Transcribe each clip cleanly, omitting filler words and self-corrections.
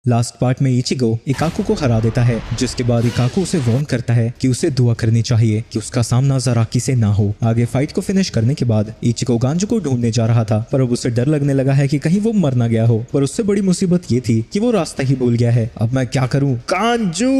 Last part में Ichigo इकाकू को हरा देता है, जिसके बाद इकाकू उसे वार्न करता है कि उसे दुआ करनी चाहिए कि उसका सामना ज़राकी से ना हो। आगे फाइट को फिनिश करने के बाद इचिगो गांजू को ढूंढने जा रहा था, पर अब उसे डर लगने लगा है कि कहीं वो मर ना गया हो। पर उससे बड़ी मुसीबत ये थी कि वो रास्ता ही भूल गया है। अब मैं क्या करूं? गांजू!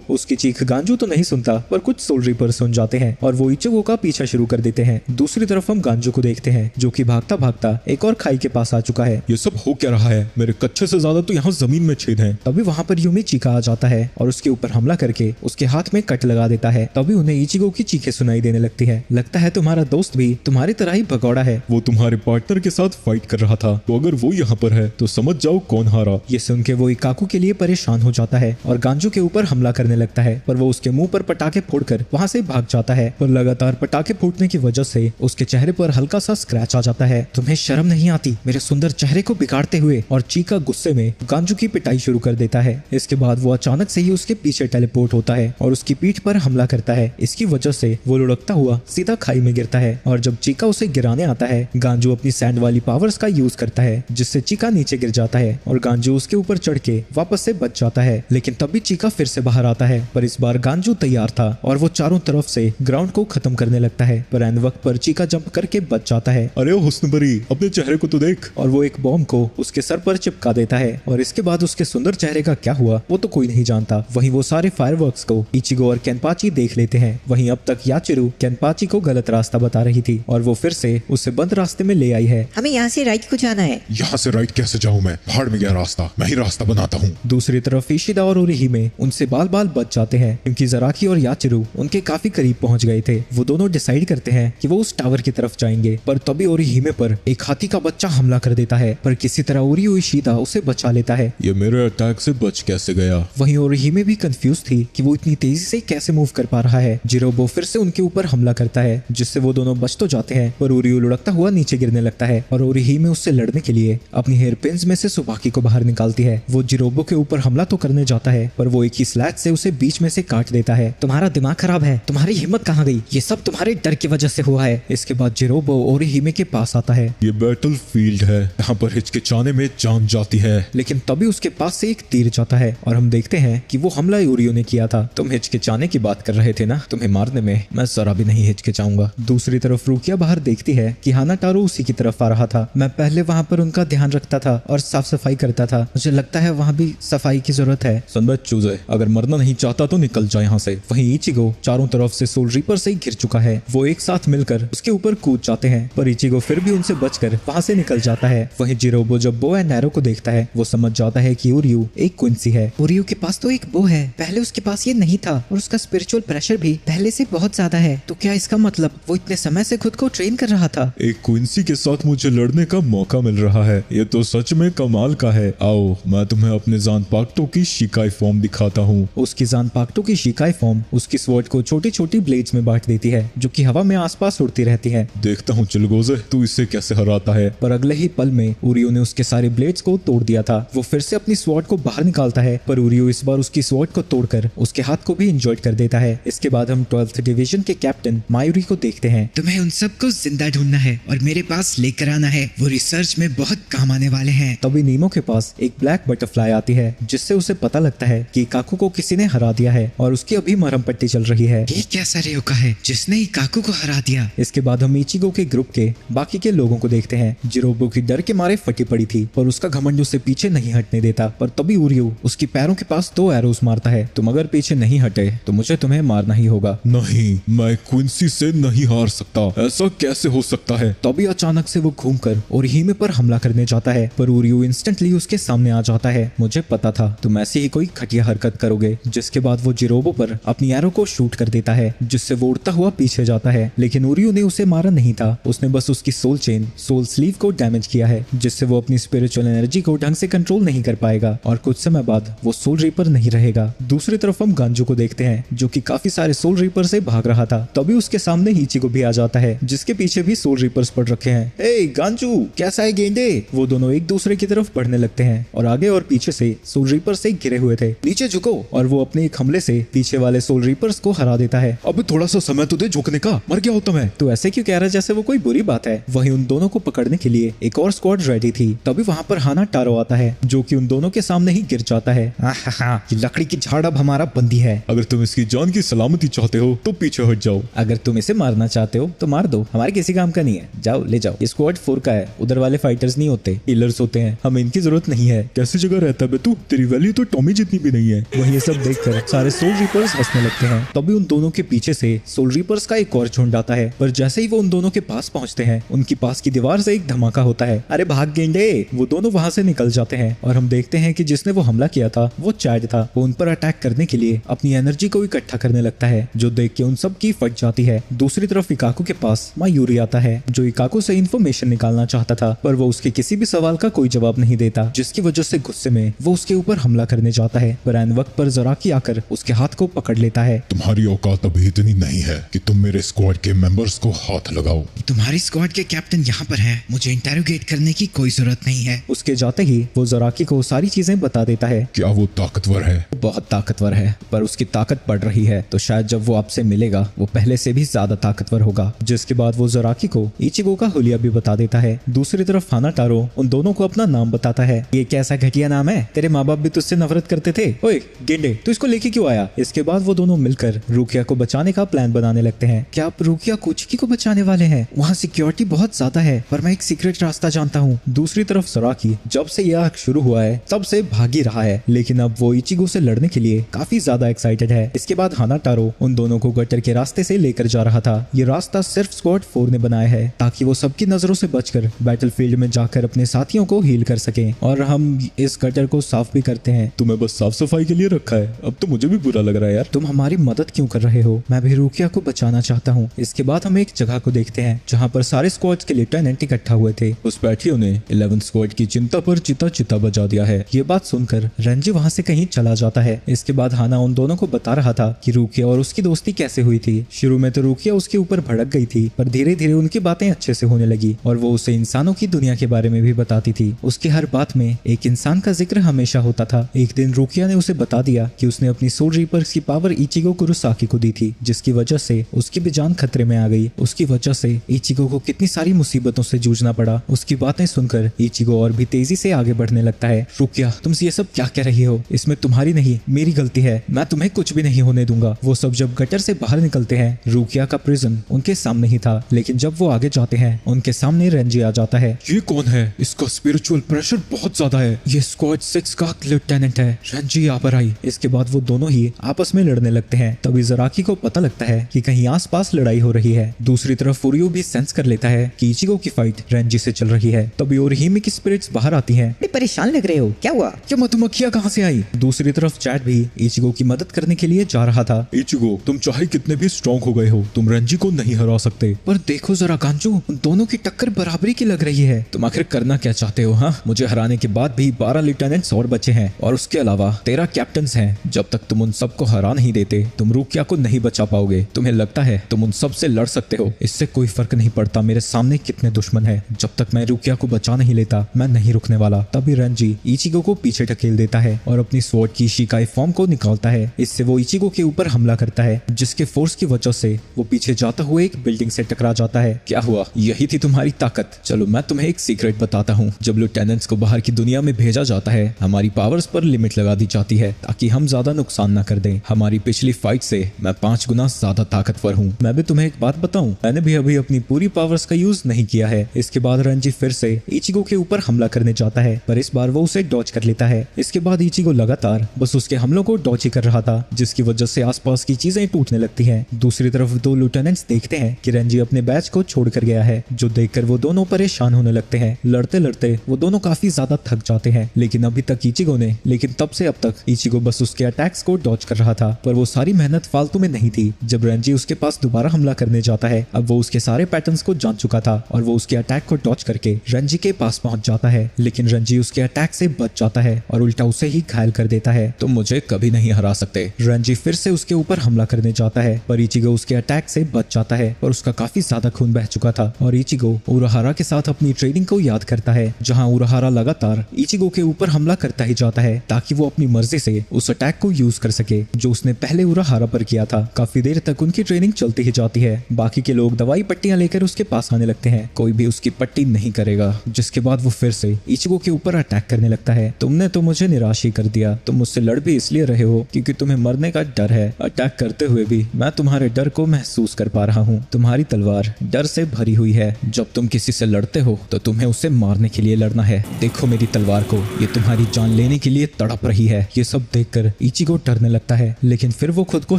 उसकी चीख गांजू तो नहीं सुनता, पर कुछ सोल रीपर सुन जाते हैं और वो इचिगो का पीछा शुरू कर देते हैं। दूसरी तरफ हम गांजू को देखते हैं, जो कि भागता भागता एक और खाई के पास आ चुका है। ये सब हो क्या रहा है? मेरे कच्चे से ज्यादा तो यहाँ जमीन में छेद है। तभी वहाँ पर यूमी चीका आ जाता है और उसके ऊपर हमला करके उसके हाथ में कट लगा देता है। तभी उन्हें इचिगो की चीखें सुनाई देने लगती है। लगता है तुम्हारा दोस्त भी तुम्हारी तरह ही भगौड़ा है। वो तुम्हारे पार्टनर के साथ फाइट कर रहा था, तो अगर वो यहाँ पर है तो समझ जाओ कौन हारा। ये सुन के वो इकाकू के लिए परेशान हो जाता है और गांजू के ऊपर हमला करने लगता है, पर वो उसके मुंह पर पटाखे फोड़कर वहाँ से भाग जाता है। पर लगातार पटाखे फूटने की वजह से उसके चेहरे पर हल्का सा स्क्रैच आ जाता है। तुम्हें शर्म नहीं आती मेरे सुंदर चेहरे को बिगाड़ते हुए? और चीका गुस्से में गांजू की पिटाई शुरू कर देता है। इसके बाद वो अचानक से ही उसके पीछे टेलीपोर्ट होता है और उसकी पीठ पर हमला करता है। इसकी वजह से वो लुढ़कता हुआ सीधा खाई में गिरता है और जब चीका उसे गिराने आता है, गांजू अपनी सैंड वाली पावर्स का यूज करता है, जिससे चीका नीचे गिर जाता है और गांजू उसके ऊपर चढ़ के वापस से बच जाता है। लेकिन तभी चीका फिर से बाहर आता है, पर इस बार गांजू तैयार था और वो चारों तरफ से ग्राउंड को खत्म करने लगता है। पर एंड वक्त पर चीका जंप करके बच जाता है। अरे ओ हुस्नबरी, अपने चेहरे को तो देख। और वो एक बॉम्ब को उसके सर पर चिपका देता है और इसके बाद उसके सुंदर चेहरे का क्या हुआ वो तो कोई नहीं जानता। वहीं वो सारे फायरवर्क्स को इचिगो और केनपाची देख लेते हैं। वहीं अब तक याचिरू केनपाची को गलत रास्ता बता रही थी और वो फिर से उसे बंद रास्ते में ले आई है। हमें यहाँ से राइट को जाना है। यहाँ से राइट कैसे जाऊँ मैं? भाड़ में गया रास्ता, मैं ही रास्ता बनाता हूँ। दूसरी तरफ इशिदा और ओरिहिमे उनसे बाल बाल बच जाते हैं, क्योंकि ज़राकी और याचिरू उनके काफी करीब पहुंच गए थे। वो दोनों डिसाइड करते हैं कि वो उस टावर की तरफ जाएंगे, पर तभी ओरिहिमे पर एक हाथी का बच्चा हमला कर देता है, पर किसी तरह ओरियो इशिदा उसे बचा लेता है। ये मेरे अटैक से बच कैसे गया? वहीं ओरिहिमे भी कंफ्यूज थी कि वो इतनी तेजी से कैसे मूव कर पा रहा है। जिरोबो फिर से उनके ऊपर हमला करता है, जिससे वो दोनों बच तो जाते हैं, पर ओरियो लुढ़कता हुआ नीचे गिरने लगता है और ओरिहिमे उससे लड़ने के लिए अपनी हेयर पिन्स में से सुबाकी को बाहर निकालती है। वो जिरोबो के ऊपर हमला तो करने जाता है, पर वो एक ही स्लैश से उसे बीच में से काट देता है। तुम्हारा दिमाग खराब है, तुम्हारी हिम्मत कहाँ गई? ये सब तुम्हारे डर की वजह से हुआ है। इसके बाद जिरोबो ओरिहिमे के पास आता है। ये बैटल फील्ड है, यहाँ पर हिचकिचाने में जान जाती है। लेकिन तभी उसके पास से एक तीर जाता है और हम देखते हैं कि वो हमला ओरियो ने किया था। तुम हिचकिचाने की बात कर रहे थे ना, तुम्हें मारने में मैं जरा भी नहीं हिचकिचाऊंगा। दूसरी तरफ रुकिया बाहर देखती है कि हानाटारो उसी की तरफ आ रहा था। मैं पहले वहाँ पर उनका ध्यान रखता था और साफ सफाई करता था, मुझे लगता है वहाँ भी सफाई की जरूरत है। सनबत चूजे, अगर मरना नहीं चाहता तो निकल जा यहाँ से। वहीं इचिगो चारों तरफ से सोल रीपर से घिर चुका है। वो एक साथ मिलकर उसके ऊपर कूद जाते हैं, पर इचिगो फिर भी उनसे बचकर वहाँ से निकल जाता है। वहीं जिरोबो जब बो एंड एरो को देखता है, वो समझ जाता है कि ओरियो एक क्विंसी है। ओरियो के पास तो एक बो है, पहले उसके पास ये नहीं था और उसका स्पिरिचुअल प्रेशर भी पहले से बहुत ज्यादा है। तो क्या इसका मतलब वो इतने समय से खुद को ट्रेन कर रहा था? एक क्विंसी के साथ मुझे लड़ने का मौका मिल रहा है, ये तो सच में कमाल का है। आओ मैं तुम्हें अपने जान पाक्टो की शिकाई फॉर्म दिखाता हूँ। उसकी जान पाक्टो की शिकाई फॉर्म उसकी स्वॉर्ड को छोटी छोटी ब्लेड्स में बांट देती है, जो कि हवा में आसपास उड़ती रहती है। देखता हूँ चिलगोजे, तू इसे कैसे हराता है। पर अगले ही पल में ओरियो ने उसके सारे ब्लेड्स को तोड़ दिया था। वो फिर से अपनी स्वॉर्ड को बाहर निकालता है, पर ओरियो इस बार उसकी स्वॉर्ड को तोड़कर उसके हाथ को भी इंजॉय कर देता है। इसके बाद हम 12th डिवीजन के कैप्टन मायूरी को देखते हैं। तुम्हें उन सबको जिंदा ढूंढना है और मेरे पास लेकर आना है, वो रिसर्च में बहुत काम आने वाले हैं। तभी नीमो के पास एक ब्लैक बटरफ्लाई आती है, जिससे उसे पता लगता है कि काकू को किसी ने हरा दिया है और उसकी अभी मरहम पट्टी चल रही है। ये कैसा रेयोका है जिसने काकू को हरा दिया? इसके बाद हम इचिगो के ग्रुप के बाकी के लोगों को देखते हैं। जिरोबो की डर के मारे फटी पड़ी थी, पर उसका घमंड उसे पीछे नहीं हटने देता। पर तभी ओरियो उसकी पैरों के पास 2 एरोस मारता है। तुम अगर पीछे नहीं हटे तो मुझे तुम्हें मारना ही होगा। नहीं, मैं क्विंसी से नहीं हार सकता, ऐसा कैसे हो सकता है? तभी अचानक से वो घूमकर ओरिहिमे पर हमला करने जाता है, पर ओरियो इंस्टेंटली उसके सामने आ जाता है। मुझे पता था तुम ऐसी ही कोई घटिया हरकत करोगे। जिसके बाद वो जिरोबो पर अपनी एरो को शूट कर देता है, जिससे वो उड़ता हुआ पीछे जाता है। लेकिन ओरियो ने उसे मारा नहीं था, उसने बस उसकी सोल चेन सोल स्लीव को डैमेज किया है, जिससे वो अपनी स्पिरिचुअल एनर्जी को ढंग से कंट्रोल नहीं कर पाएगा और कुछ समय बाद वो सोल रीपर नहीं रहेगा। दूसरी तरफ हम गांजू को देखते हैं, जो कि काफी सारे सोल रीपर से भाग रहा था। तभी उसके सामने इचिगो भी आ जाता है, जिसके पीछे भी सोल रीपर्स पड़ रखे हैं। ए गांजू, कैसा है गेंदे? वो दोनों एक दूसरे की तरफ बढ़ने लगते हैं और आगे और पीछे से सोल रीपर से घिरे हुए थे। नीचे झुको, और वो अपने एक हमले से पीछे वाले सोल रीपर्स को हरा देता है। अब थोड़ा सा समय तो दे झुकने का, मर गया होता मैं। तो ऐसे क्यों कह रहा जैसे वो कोई बुरी बात है? वहीं उन दोनों को पकड़ने के लिए एक और स्क्वाड रेडी थी। तभी वहाँ पर हानाटारो आता है, जो कि उन दोनों के सामने ही गिर जाता है। ये लकड़ी की झाड़ अब हमारा बंदी है। अगर तुम इसकी जान की सलामती चाहते हो तो पीछे हट जाओ। अगर तुम इसे मारना चाहते हो तो मार दो, हमारे किसी काम का नहीं है। जाओ ले जाओ। ये स्क्वाड 4 का है, उधर वाले फाइटर्स नहीं होते, हीलर्स होते हैं, हमें इनकी जरूरत नहीं है। कैसी जगह रहता है तू? तेरी वैल्यू तो टॉमी जितनी भी नहीं है। वही ये सब देखकर सारे सोल रीपर्स हंसने लगते हैं। तभी उन दोनों के पीछे से सोल रीपर्स का एक और झुंड आता है, पर जैसे ही वो उन दोनों के पास पहुंचते हैं उनकी पास की दीवार से एक धमाका होता है। अरे भाग गेंडे। वो दोनों वहां से निकल जाते हैं और हम देखते हैं कि जिसने वो हमला किया था वो चैड था। वो उन पर अटैक करने के लिए अपनी एनर्जी को इकट्ठा करने लगता है, जो देख के उन सब की फट जाती है। दूसरी तरफ इकाकू के पास मायूरी आता है, जो इकाकू से इंफॉर्मेशन निकालना चाहता था, पर वो उसके किसी भी सवाल का कोई जवाब नहीं देता, जिसकी वजह से गुस्से में वो उसके ऊपर हमला करने जाता है। पर ऐन वक्त पर ज़राकी आकर उसके हाथ को पकड़ लेता है। तुम्हारी औकात अभी इतनी नहीं है कि तुम मेरे स्क्वाड के मेंबर्स को हाथ लगाओ। तुम्हारी स्क्वाड के कैप्टन यहाँ पर है, मुझे इंटेरोगेट करने की कोई जरूरत नहीं है। उसके जाते ही वो ज़राकी को सारी चीजें बता देता है। क्या वो ताकतवर है? बहुत ताकतवर है, पर उसकी ताकत बढ़ रही है, तो शायद जब वो आपसे मिलेगा वो पहले से भी ज्यादा ताकतवर होगा। जिसके बाद वो ज़राकी को इचिगो का हुलिया भी बता देता है। दूसरी तरफ हानाटारो उन दोनों को अपना नाम बताता है। ये कैसा घटिया नाम है, तेरे माँ बाप भी तुझसे नफरत करते थे। ओए गेंडे, तू इसको लेके क्यों आया? इसके बाद वो दोनों मिलकर रुकिया को बचाने का प्लान बनाने लगते हैं। क्या आप रुकिया कुचिकी को बचाने वाले हैं? वहाँ सिक्योरिटी बहुत ज्यादा है, पर मैं एक सीक्रेट रास्ता जानता हूँ। दूसरी तरफ ज़राकी जब से यह आर्क शुरू हुआ है तब से भाग ही रहा है, लेकिन अब वो इचिगो से लड़ने के लिए काफी ज्यादा एक्साइटेड है। इसके बाद हानाटारो उन दोनों को गटर के रास्ते से लेकर जा रहा था। ये रास्ता सिर्फ स्क्वाड 4 ने बनाया है ताकि वो सबकी नजरों से बचकर बैटलफील्ड में जाकर अपने साथियों को हील कर सकें। और हम इस गटर को साफ भी करते हैं। तुम्हें बस साफ सफाई के लिए रखा है, अब तो मुझे भी बुरा लग रहा है यार। तुम हमारी मदद क्यों कर रहे हो? मैं भी रुकिया को बचाना चाहता हूँ। इसके बाद हम एक जगह को देखते हैं जहाँ पर सारे स्क्वाड्स के लेफ्टिनेंट इकट्ठा हुए थे। उस पैठियों ने 11 स्क्वाड की चिंता पर चिता चिता बजा दिया है। ये बात सुनकर रंजी वहाँ से कहीं चला जाता है। इसके बाद हाना उन दोनों को बता रहा था कि रुकिया और उसकी दोस्ती कैसे हुई थी। शुरू में तो रुकिया उसके ऊपर भड़क गई थी, पर धीरे धीरे उनकी बातें अच्छे से होने लगी और वो उसे इंसानों की दुनिया के बारे में भी बताती थी। उसकी हर बात में एक इंसान का जिक्र हमेशा होता था। एक दिन रुकिया ने उसे बता दिया कि उसने अपनी सोल रीपर्स की पावर इचिगो कुरोसाकी को दी थी, जिसकी वजह से उसकी भी जान खतरे में आ गई। उसकी वजह से इचिगो को कितनी सारी मुसीबतों से जूझना पड़ा। उसकी बातें सुनकर इचिगो और भी तेजी से आगे बढ़ने लगता है। रुकिया, तुम ये सब क्या कह रही हो? इसमें तुम्हारी नहीं मेरी गलती है, मैं तुम्हें कुछ भी नहीं होने दूंगा। वो सब जब गटर से बाहर निकलते हैं, रुकिया का प्रिजन उनके सामने ही था, लेकिन जब वो आगे जाते हैं उनके सामने रेंजी आ जाता है। ये कौन है? इसका स्पिरिचुअल प्रेशर बहुत ज्यादा है। ये स्क्वाड 6 का लेफ्टिनेंट है। रेंजी यहाँ पर आई। इसके बाद वो दोनों ही आपस में लड़ने लगते हैं। तभी ज़राकी को पता लगता है कि कहीं आसपास लड़ाई हो रही है। दूसरी तरफ फुरियो भी सेंस कर लेता है कि इचिगो की फाइट रेंजी से चल रही है। तभी ओरिहिमे की स्पिरिट्स बाहर आती हैं। परेशान लग रहे हो, क्या हुआ? क्या मधुमक्खियां कहाँ से आई? दूसरी तरफ चैट भी इचिगो की मदद करने के लिए जा रहा था। इचिगो, तुम चाहे कितने भी स्ट्रॉन्ग हो गए हो, तुम रेंजी को नहीं हरा सकते। पर देखो जरा कांचू, उन दोनों की टक्कर बराबरी की लग रही है। तुम आखिर करना क्या चाहते हो? हाँ, मुझे हराने के बाद भी 12 लेफ्टिनेंट्स और बचे हैं और उसके अलावा 13 कैप्टन्स हैं। जब तक तुम उन सबको हरा नहीं देते तुम रुकिया को नहीं बचा पाओगे। तुम्हें लगता है तुम उन सब से लड़ सकते हो? इससे कोई फर्क नहीं पड़ता मेरे सामने कितने दुश्मन है। जब तक मैं रुकिया को बचा नहीं लेता मैं नहीं रुकने वाला। तभी रेंजी इचिगो को पीछे ढकेल देता है और अपनी स्वॉर्ड की शिकाई फॉर्म को निकालता है। इससे वो इचिगो के ऊपर हमला करता है, जिसके फोर्स की वजह से वो पीछे जाता हुआ एक बिल्डिंग से टकरा जाता है। क्या हुआ? यही थी तुम्हारी ताकत? चलो मैं तुम्हें एक सीक्रेट बताता हूँ। जब लेफ्टिनेंट्स को बाहर की दुनिया में भेजा जाता है, हमारी पावर्स पर लिमिट लगा दी जाती है ताकि हम ज्यादा नुकसान न कर दें। हमारी पिछली फाइट से मैं 5 गुना ज्यादा ताकतवर हूँ। मैं भी तुम्हें एक बात बताऊं, मैंने भी अभी अपनी पूरी पावर्स का यूज नहीं किया है। इसके बाद रेंजी फिर से इचिगो के ऊपर हमला करने जाता है, पर इस बार वो उसे डॉज कर लेता है। इसके बाद इचिगो लगातार बस उसके हमलों को डॉज ही कर रहा था, जिसकी वजह से आसपास की चीजें टूटने लगती हैं। दूसरी तरफ 2 लेफ्टिनेंट्स देखते हैं कि रेंजी अपने बैच को छोड़कर गया है, जो देखकर वो दोनों परेशान होने लगते हैं। लड़ते लड़ते वो दोनों काफी ज्यादा थक जाते हैं, लेकिन तब से अब तक इचिगो बस उसके अटैक्स को डॉज कर रहा था। पर वो सारी मेहनत फालतू में नहीं थी। जब रेंजी उसके पास दोबारा हमला करने जाता है, अब वो उसके सारे पैटर्न्स को जान चुका था और वो उसके अटैक को डॉज करके रेंजी के पास पहुंच जाता है। लेकिन रेंजी उसके अटैक से बच जाता है और उल्टा उसे ही घायल कर देता है। तुम मुझे कभी नहीं हरा सकते। रेंजी फिर से उसके ऊपर हमला करने जाता है, पर इचिगो उसके अटैक से बच जाता है और उसका काफी ज्यादा खून बह चुका था। और इचिगो उराहारा के साथ अपनी ट्रेनिंग को याद करता है, जहाँ उराहारा लगातार इचिगो के ऊपर हमला करता ही जाता है ताकि वो अपनी मर्जी से उस अटैक को यूज कर सके जो उसने पहले उराहारा पर किया था। काफी देर तक उनकी ट्रेनिंग चलती ही जाती है। बाकी के लोग दवाई पट्टियां लेकर उसके पास आने लगते हैं, कोई भी उसकी पट्टी नहीं करेगा। जिसके बाद वो फिर से इचिगो के ऊपर अटैक करने लगता है। है, तुमने तो मुझे निराश ही कर दिया। तुम मुझसे लड़ भी इसलिए रहे हो क्योंकि तुम्हें मरने का डर है। अटैक करते हुए भी मैं तुम्हारे डर को महसूस कर पा रहा हूँ। तुम्हारी तलवार डर से भरी हुई है। जब तुम किसी से लड़ते हो तो तुम्हें उसे मारने के लिए लड़ना है। देखो मेरी तलवार को, ये तुम्हारी जान लेने के लिए तड़प रही है। ये सब देखकर इचिगो डरने लगता है, लेकिन फिर वो खुद को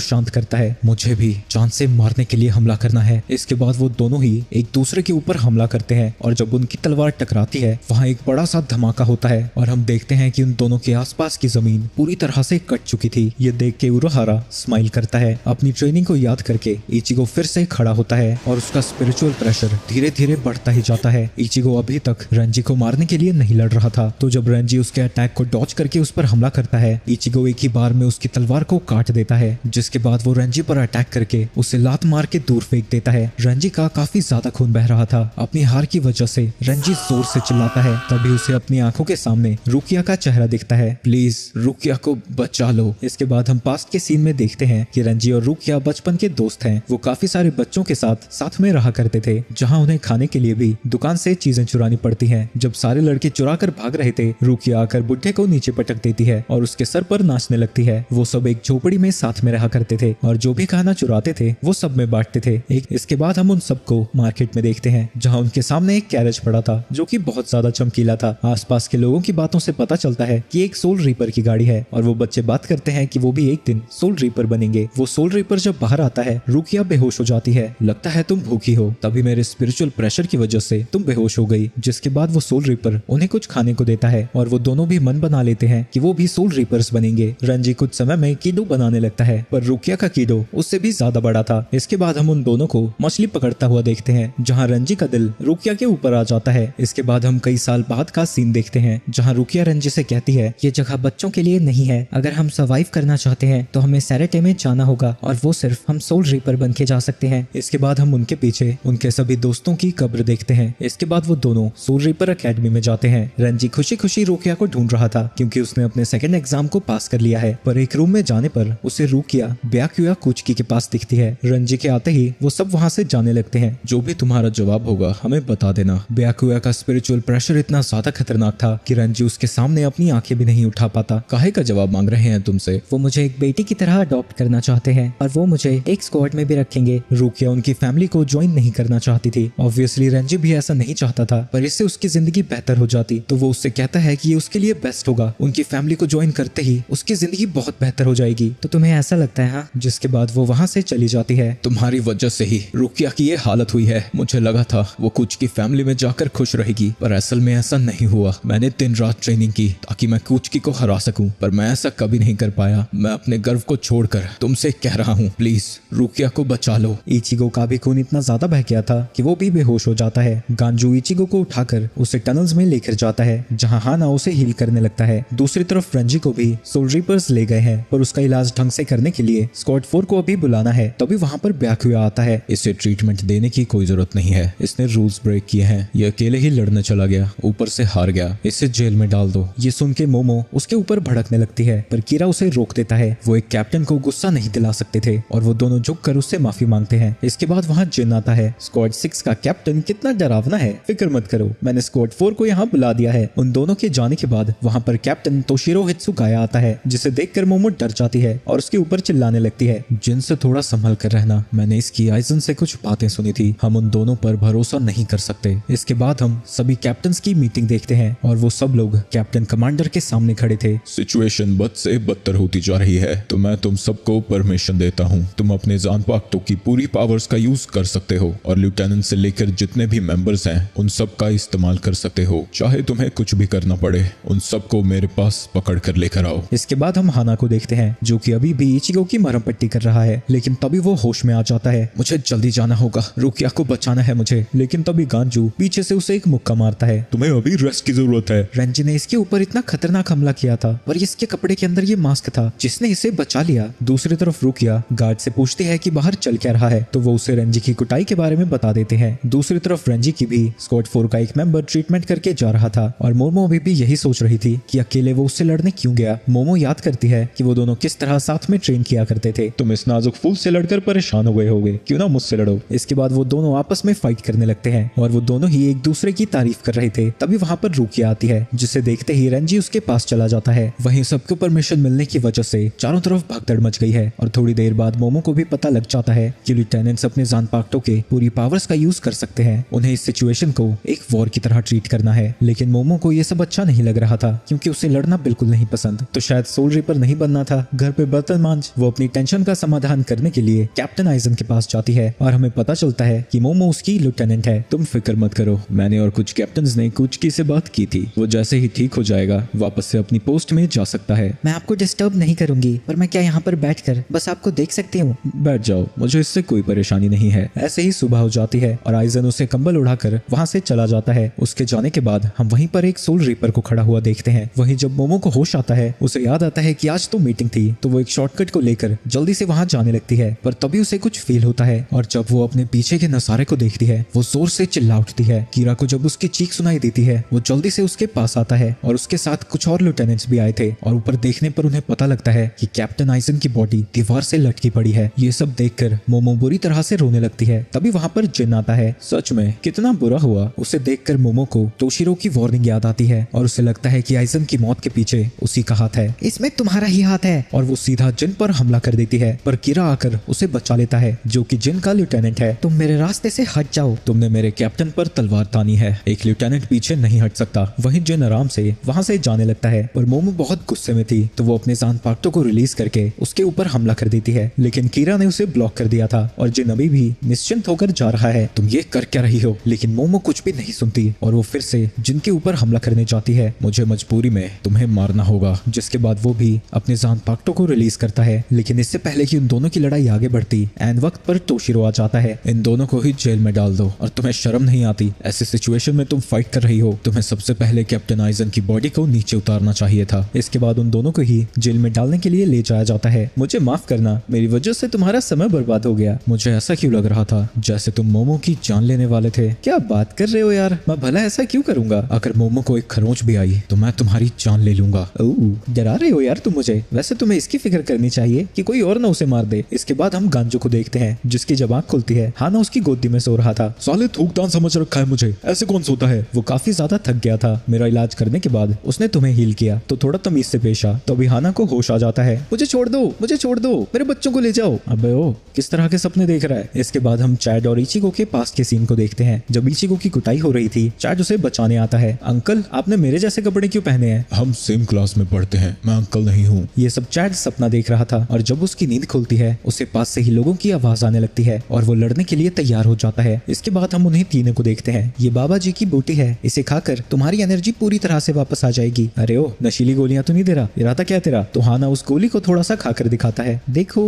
शांत करता है। मुझे भी जान से मारने के लिए हमला करना है। इसके बाद वो दोनों ही एक दूसरे के ऊपर हमला करते हैं और जब उनकी तलवार टकराती है वहाँ एक बड़ा सा धमाका होता है और हम देखते हैं कि उन दोनों के आसपास की जमीन पूरी तरह से कट चुकी थी। ये देख के उरोहारा स्माइल करता है। अपनी ट्रेनिंग को याद करके इचिगो फिर से खड़ा होता है और उसका स्पिरिचुअल प्रेशर धीरे धीरे बढ़ता ही जाता है। इचिगो अभी तक रेंजी को मारने के लिए नहीं लड़ रहा था, तो जब रेंजी उसके अटैक को डॉज करके उस पर हमला करता है, इचिगो एक ही बार में उसकी तलवार को काट देता है, जिसके बाद वो रेंजी पर अटैक करके उसे लात मार के दूर फेंक देता है। रेंजी का काफी ज्यादा खून बह रहा था। अपनी हार की वजह से रेंजी जोर से चिल्लाता है। तभी उसे अपनी आंखों के सामने रुकिया का चेहरा दिखता है। प्लीज रुकिया को बचा लो। इसके बाद हम पास्ट के सीन में देखते हैं कि रेंजी और रुकिया बचपन के दोस्त हैं। वो काफी सारे बच्चों के साथ में रहा करते थे, जहाँ उन्हें खाने के लिए भी दुकान से चीजें चुरानी पड़ती हैं। जब सारे लड़के चुरा कर भाग रहे थे, रुकिया आकर बुढ़े को नीचे पटक देती है और उसके सर पर नाचने लगती है। वो सब एक झोपड़ी में साथ में रहा करते थे और जो भी खाना चुराते थे वो सब में बांटते थे। इसके बाद हम उन सबको मार्केट में देखते हैं, जहाँ उनके सामने एक कैरेज पड़ा था जो कि बहुत ज्यादा चमकीला था। आसपास के लोगों की बातों से पता चलता है कि एक सोल रीपर की गाड़ी है और वो बच्चे बात करते हैं कि वो भी एक दिन सोल रीपर बनेंगे। वो सोल रीपर जब बाहर आता है, रुकिया बेहोश हो जाती है। लगता है तुम भूखी हो, तभी मेरे स्पिरिचुअल प्रेशर की वजह से तुम बेहोश हो गई। जिसके बाद वो सोल रीपर उन्हें कुछ खाने को देता है और वो दोनों भी मन बना लेते हैं कि वो भी सोल रीपर्स बनेंगे। रंजी कुछ समय में कीडो बनाने लगता है, पर रुकिया का कीडो उससे भी ज्यादा बड़ा था। इसके बाद हम उन दोनों को मछली पकड़ता हुआ देखते हैं, जहाँ रंजी का दिल रुकिया के ऊपर आ जाता है। इसके बाद हम कई साल बाद का सीन देखते हैं, जहाँ रुकिया रंजी से कहती है, ये जगह बच्चों के लिए नहीं है। अगर हम सर्वाइव करना चाहते हैं तो हमें सैरेटे में जाना होगा और वो सिर्फ हम सोल रीपर बन के जा सकते हैं। इसके बाद हम उनके पीछे उनके सभी दोस्तों की कब्र देखते हैं। इसके बाद वो दोनों सोल रीपर एकेडमी में जाते हैं। रंजी खुशी खुशी रुकिया को ढूंढ रहा था क्योंकि उसने अपने सेकंड एग्जाम को पास कर लिया है, पर एक रूम में जाने पर उसे रुकिया ब्याकुया कुचकी के पास दिखती है। रंजी के आते ही वो सब वहाँ से जाने लगते हैं। जो भी तुम्हारा जवाब होगा हमें बता देना। ब्याकुया का स्पिरिचुअल प्रेशर इतना ज्यादा खतरनाक था कि रंजी उसके सामने अपनी आंखें भी नहीं उठा पाता। काहे का जवाब मांग रहे हैं तुमसे? वो मुझे एक बेटी की तरह अडॉप्ट करना चाहते हैं और वो मुझे एक स्क्वाड में भी रखेंगे। रुकिया उनकी फैमिली को ज्वाइन नहीं करना चाहती थी। ऑब्वियसली रंजी भी ऐसा नहीं चाहता था, पर इससे उसकी जिंदगी बेहतर हो जाती। तो वो उससे कहता है कि ये उसके लिए बेस्ट होगा। उनकी फैमिली को ज्वाइन करते ही उसकी जिंदगी बहुत बेहतर हो जाएगी। तो तुम्हें ऐसा लगता है? हाँ। जिसके बाद वो वहाँ से चली जाती है। तुम्हारी वजह से ही रुकिया की ये हालत हुई है। मुझे लगा था वो कुछ की फैमिली में जाकर खुश रहेगी, पर असल में ऐसा नहीं हुआ। मैंने दिन रात ट्रेनिंग की ताकि मैं कुचकी को हरा सकूं, पर मैं ऐसा कभी नहीं कर पाया। मैं अपने गर्व को छोड़कर तुमसे कह रहा हूँ, प्लीज रुकिया को बचा लो। इचिगो का भी खून इतना ज्यादा बह गया था कि वो भी बेहोश हो जाता है। गांजू इचिगो को उठाकर उसे टनल्स में लेकर जाता है, जहाँ हाना उसे हील करने लगता है। दूसरी तरफ रंजी को भी सोल रीपर्स ले गए हैं, पर उसका इलाज ढंग से करने के लिए स्क्वाड 4 को अभी बुलाना है। तभी वहाँ पर ब्याकुया आता है। इसे ट्रीटमेंट देने की कोई जरूरत नहीं है, इसने रूल्स ब्रेक किए हैं। ये अकेले ही लड़ने चला गया, ऊपर से हार गया। इसे जेल में डाल दो। ये सुन के मोमो उसके ऊपर भड़कने लगती है, पर कीरा उसे रोक देता है। वो एक कैप्टन को गुस्सा नहीं दिला सकते थे और वो दोनों झुककर उससे माफी मांगते हैं। इसके बाद वहाँ जिन आता है। स्क्वाड 6 का कैप्टन कितना डरावना है, फिक्र मत करो, मैंने स्क्वाड 4 को यहाँ बुला दिया है। उन दोनों के जाने के बाद वहाँ पर कैप्टन तोशिरो हित्सुकाया आता है, जिसे देखकर मोमो डर जाती है और उसके ऊपर चिल्लाने लगती है, जिन से थोड़ा संभल कर रहना। मैंने इसकी आइजन से कुछ बातें सुनी थी, हम उन दोनों पर भरोसा नहीं कर सकते। इसके बाद हम सभी कैप्टन्स की मीटिंग देखते हैं और वो सब लोग कैप्टन कमांडर के सामने खड़े थे। सिचुएशन बद से बदतर होती जा रही है, तो मैं तुम सबको परमिशन देता हूँ। तुम अपने जान पाक्टों की पूरी पावर्स का यूज कर सकते हो और लेफ्टिनेंट से लेकर जितने भी मेंबर्स हैं उन सब का इस्तेमाल कर सकते हो। चाहे तुम्हें कुछ भी करना पड़े, उन सबको मेरे पास पकड़ कर लेकर आओ। इसके बाद हम हाना को देखते हैं, जो कि अभी भी इचिगो की मरहम पट्टी कर रहा है, लेकिन तभी वो होश में आ जाता है। मुझे जल्दी जाना होगा, रुकिया को बचाना है मुझे। लेकिन तभी गांजू पीछे से उसे एक मुक्का मारता है। तुम्हें अभी रेस्ट की जरूरत है। रंजी ने इसके ऊपर इतना खतरनाक हमला किया था, पर इसके कपड़े के अंदर ये मास्क था जिसने इसे बचा लिया। दूसरी तरफ रुकिया गार्ड से पूछती है कि बाहर चल क्या रहा है, तो वो उसे रंजी की कुटाई के बारे में बता देते हैं। दूसरी तरफ रंजी की भी स्क्वाड 4 का एक मेंबर ट्रीटमेंट करके जा रहा था और मोमो अभी भी यही सोच रही थी कि अकेले वो उससे लड़ने क्यों गया। मोमो याद करती है कि वो दोनों किस तरह साथ में ट्रेन किया करते थे। तुम इस नाजुक फूल से लड़कर परेशान हो गए होगे, क्यों ना मुझसे लड़ो। इसके बाद वो दोनों आपस में फाइट करने लगते हैं और वो दोनों ही एक दूसरे की तारीफ कर रहे थे। तभी वहाँ पर रुकिया आती है, जिसे देखते ही रेंजी उसके पास चला जाता है। वहीं सबको परमिशन मिलने की वजह से चारों तरफ भगदड़ मच गई है और थोड़ी देर बाद मोमो को भी पता लग जाता है कि लिeutenants अपने जानपाक्टों के पूरी पावर्स का यूज कर सकते हैं। उन्हें इस सिचुएशन को एक वॉर की तरह ट्रीट करना है, लेकिन मोमो को ये सब अच्छा नहीं लग रहा था क्योंकि उसे लड़ना बिल्कुल नहीं पसंद। तो शायद सोल रीपर नहीं बनना था, घर पे बर्तन मांझ। वो अपनी टेंशन का समाधान करने के लिए कैप्टन आइजन के पास जाती है और हमें पता चलता है कि मोमो उसकी लिeutenant है। तुम फिक्र मत करो, मैंने और कुछ कैप्टन्स ने कुचकी से बात की थी। वो जैसे ही ठीक हो जाएगा वापस से अपनी पोस्ट में जा सकता है। मैं आपको डिस्टर्ब नहीं करूंगी, पर मैं क्या यहाँ पर बैठकर बस आपको देख सकती हूँ? बैठ जाओ, मुझे इससे कोई परेशानी नहीं है। ऐसे ही सुबह हो जाती है और आइजन उसे कंबल उड़ाकर वहाँ से चला जाता है। उसके जाने के बाद हम वहीं पर एक सोल रीपर को खड़ा हुआ देखते हैं। वहीं जब मोमो को होश आता है उसे याद आता है कि आज तो मीटिंग थी, तो वो एक शॉर्टकट को लेकर जल्दी से वहाँ जाने लगती है। पर तभी उसे कुछ फील होता है और जब वो अपने पीछे के नजारे को देखती है वो जोर से चिल्ला उठती है। कीरा को जब उसकी चीख सुनाई देती है वो जल्दी से उसके पास आता है और उसके साथ कुछ और लिeutenants भी आए थे और ऊपर देखने पर उन्हें पता लगता है कि कैप्टन आइजन की बॉडी दीवार से लटकी पड़ी है। ये सब देखकर मोमो बुरी तरह से रोने लगती है। तभी वहाँ पर जिन आता है। सच में कितना बुरा हुआ। उसे देखकर मोमो को तोशिरो की वार्निंग याद आती है और उसे लगता है कि आइजन की मौत के पीछे उसी का हाथ है। इसमें तुम्हारा ही हाथ है। और वो सीधा जिन पर हमला कर देती है, पर कीरा आकर उसे बचा लेता है जो कि जिन का लिeutenant है। तुम मेरे रास्ते से हट जाओ। तुमने मेरे कैप्टन पर तलवार तानी है, एक लिeutenant पीछे नहीं हट सकता। वहीं जिन आराम से वहाँ से जाने लगता है, पर मोमो बहुत गुस्से में थी तो वो अपने जानपाक्टों को रिलीज करके उसके ऊपर हमला कर देती है, लेकिन कीरा ने उसे ब्लॉक कर दिया था और जिन अभी भी निश्चिंत होकर जा रहा है। तुम ये कर क्या रही हो? लेकिन मोमो कुछ भी नहीं सुनती और वो फिर से जिन के ऊपर हमला करने जाती है। मुझे मजबूरी में तुम्हें मारना होगा। जिसके बाद वो भी अपने जानपाक्टों को रिलीज करता है, लेकिन इससे पहले कि उन दोनों की लड़ाई आगे बढ़ती एन वक्त पर तोशिरो आ जाता है। इन दोनों को ही जेल में डाल दो। और तुम्हें शर्म नहीं आती? ऐसे सिचुएशन में तुम फाइट कर रही हो। तुम्हें सबसे पहले कैप्टन आइजन की बॉडी को नीचे उतारना चाहिए था। इसके बाद उन दोनों को ही जेल में डालने के लिए ले जाया जाता है। मुझे माफ करना, मेरी वजह से तुम्हारा समय बर्बाद हो गया। मुझे ऐसा क्यों लग रहा था जैसे तुम मोमो की जान लेने वाले थे। क्या बात कर रहे हो यार? मैं भला ऐसा क्यों करूंगा? अगर मोमो को एक खरोंच भी आई तो मैं तुम्हारी जान ले लूंगा। डरा रहे हो यार तुम मुझे। वैसे तुम्हें इसकी फिक्र करनी चाहिए कि कोई और ना उसे मार दे। इसके बाद हम गांजो को देखते हैं जिसकी जब आंख खुलती है हाना उसकी गोदी में सो रहा था। साले थूकदान समझ रखा है मुझे, ऐसे कौन सोता है? वो काफी ज्यादा थक गया था। मेरा इलाज करने के बाद उसने तुम्हें हील किया तो थोड़ा तमीज से पेश आ। तो अभी हाना को होश आ जाता है। मुझे छोड़ दो, मुझे छोड़ दो, मेरे बच्चों को ले जाओ। अबे ओ, किस तरह के सपने देख रहा है? इसके बाद हम चैड और इचिगो के पास के सीन को देखते हैं। जब इचिगो की कुटाई हो रही थी चैड उसे बचाने आता है। अंकल, आपने मेरे जैसे कपड़े क्यों पहने हैं? हम सेम क्लास में पढ़ते हैं, मैं अंकल नहीं हूँ। ये सब चैड सपना देख रहा था और जब उसकी नींद खुलती है उसे पास से ही लोगों की आवाज आने लगती है और वो लड़ने के लिए तैयार हो जाता है। इसके बाद हम उन्हें तीनों को देखते हैं। ये बाबा जी की बूटी है, इसे खाकर तुम्हारी एनर्जी पूरी तरह से वापस आ जाएगी। अरे ओ, नशीली गोलियां तो नहीं दे रहा? इरादा क्या तेरा? तो हाना उस गोली को थोड़ा सा खाकर दिखाता है। देखो,